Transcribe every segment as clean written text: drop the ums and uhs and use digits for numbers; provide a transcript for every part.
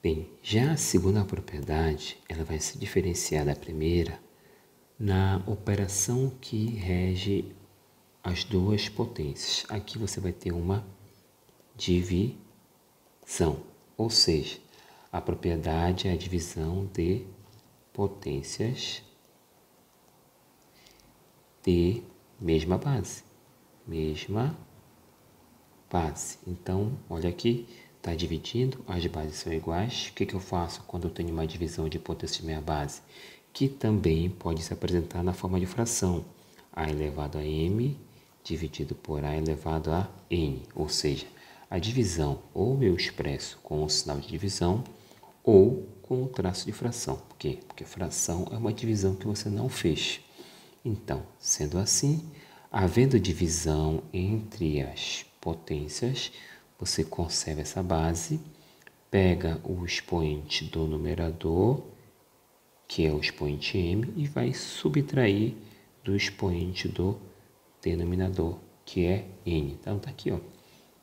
Bem, já a segunda propriedade, ela vai se diferenciar da primeira na operação que rege as duas potências. Aqui você vai ter uma divisão, ou seja, a propriedade é a divisão de potências de mesma base. Então, olha aqui, está dividindo, as bases são iguais. O que eu faço quando eu tenho uma divisão de potência de meia base? Que também pode se apresentar na forma de fração. A elevado a m dividido por a elevado a n. Ou seja, a divisão ou eu expresso com o sinal de divisão ou com o traço de fração. Por quê? Porque fração é uma divisão que você não fez. Então, sendo assim, havendo divisão entre as potências, você conserva essa base, pega o expoente do numerador, que é o expoente m, e vai subtrair do expoente do denominador, que é n. Então, está aqui, ó.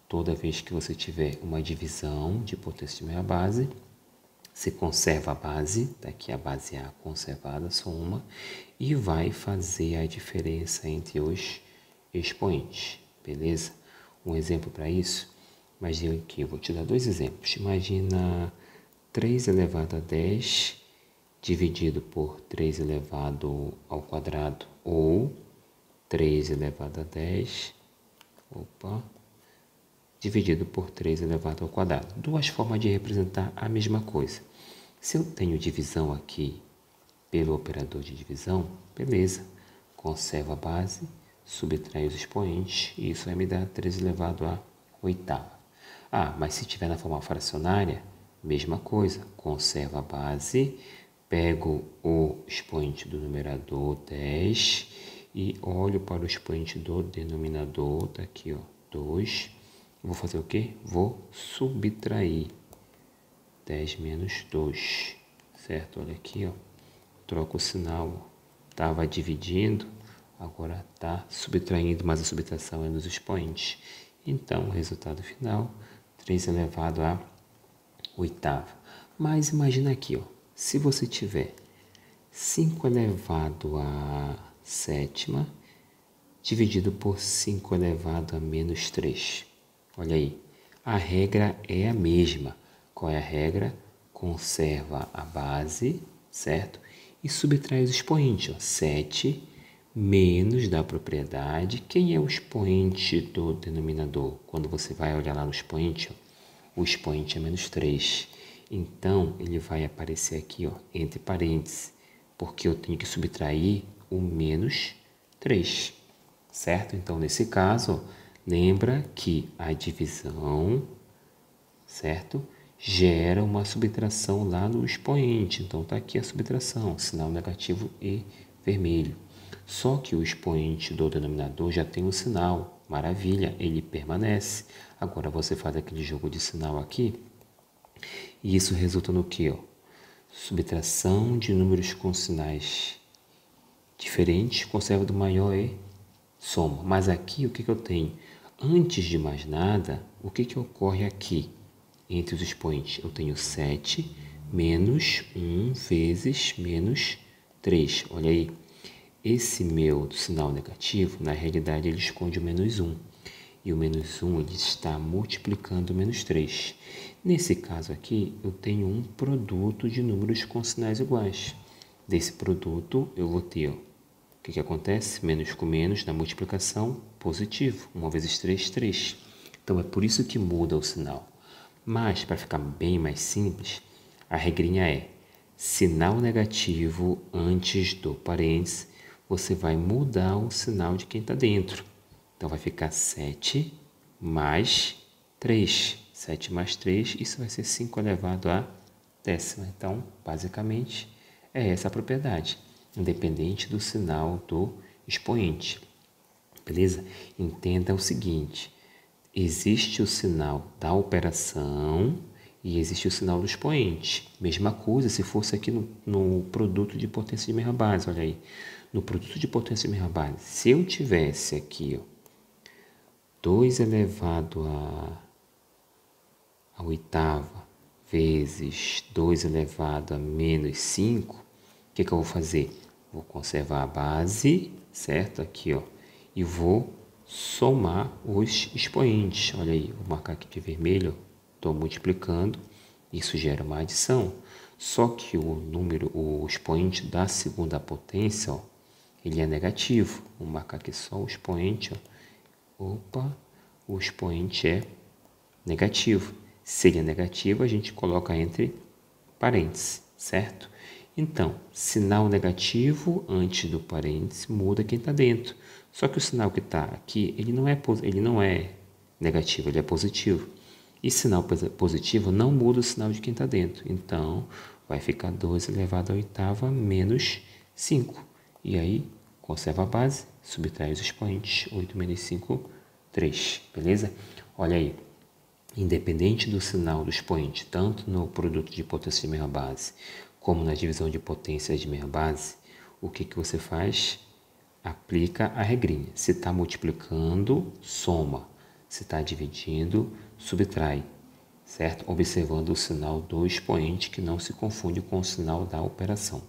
Toda vez que você tiver uma divisão de potência de meia base, você conserva a base, daqui a base A conservada, só uma, e vai fazer a diferença entre os expoentes, beleza? Um exemplo para isso, imagina aqui, eu vou te dar dois exemplos. Imagina 3 elevado a 10 dividido por 3 elevado ao quadrado, ou 3 elevado a 10, dividido por 3 elevado ao quadrado. Duas formas de representar a mesma coisa. Se eu tenho divisão aqui pelo operador de divisão, beleza. Conservo a base, subtrai os expoentes, e isso vai me dar 3 elevado a oitava. Mas se tiver na forma fracionária, mesma coisa. Conservo a base, pego o expoente do numerador, 10, e olho para o expoente do denominador, tá aqui, ó, 2. Vou fazer o quê? Vou subtrair 10 menos 2, certo? Olha aqui, ó. Troco o sinal. Estava dividindo, agora está subtraindo, mas a subtração é nos expoentes. Então, o resultado final, 3 elevado a oitava. Mas imagina aqui, ó, se você tiver 5 elevado a sétima, dividido por 5 elevado a menos 3. Olha aí, a regra é a mesma. Qual é a regra? Conserva a base, certo? E subtrai os expoentes, ó. 7 menos da propriedade. Quem é o expoente do denominador? Quando você vai olhar lá no expoente, ó, o expoente é menos 3. Então, ele vai aparecer aqui, ó, entre parênteses, porque eu tenho que subtrair o menos 3, certo? Então, nesse caso, ó, lembra que a divisão, certo, gera uma subtração lá no expoente. Então, está aqui a subtração, sinal negativo e vermelho. Só que o expoente do denominador já tem um sinal. Maravilha, ele permanece. Agora, você faz aquele jogo de sinal aqui, e isso resulta no quê? Ó? Subtração de números com sinais diferentes, conserva do maior e soma. Mas aqui, o que eu tenho? Antes de mais nada, o que ocorre aqui entre os expoentes? Eu tenho 7 menos 1 vezes menos 3. Olha aí, esse meu sinal negativo, na realidade, ele esconde o menos 1. E o menos 1 ele está multiplicando o menos 3. Nesse caso aqui, eu tenho um produto de números com sinais iguais. Desse produto, eu vou ter, ó, o que acontece? Menos com menos na multiplicação, positivo. 1 vezes 3, 3. Então, é por isso que muda o sinal. Mas, para ficar bem mais simples, a regrinha é sinal negativo antes do parênteses, você vai mudar o sinal de quem está dentro. Então, vai ficar 7 mais 3. 7 mais 3, isso vai ser 5 elevado a décima. Então, basicamente, é essa a propriedade, independente do sinal do expoente. Beleza? Entenda o seguinte, existe o sinal da operação e existe o sinal do expoente. Mesma coisa se fosse aqui no produto de potência de mesma base, olha aí. No produto de potência de mesma base, se eu tivesse aqui, ó, 2 elevado a oitava vezes 2 elevado a menos 5, o que eu vou fazer? Vou conservar a base, certo? Aqui, ó, e vou somar os expoentes. Olha aí, vou marcar aqui de vermelho, estou multiplicando, isso gera uma adição. Só que o expoente da segunda potência, ó, ele é negativo. Vou marcar aqui só o expoente, ó. Opa, o expoente é negativo. Se ele é negativo, a gente coloca entre parênteses, certo? Então, sinal negativo antes do parênteses muda quem está dentro. Só que o sinal que está aqui, ele não é negativo, ele é positivo. E sinal positivo não muda o sinal de quem está dentro. Então, vai ficar 2 elevado à oitava menos 5. E aí, conserva a base, subtrai os expoentes. 8 menos 5, 3. Beleza? Olha aí. Independente do sinal do expoente, tanto no produto de potência de mesma base, como na divisão de potências de mesma base, o que você faz? Aplica a regrinha. Se está multiplicando, soma. Se está dividindo, subtrai. Certo? Observando o sinal do expoente, que não se confunde com o sinal da operação.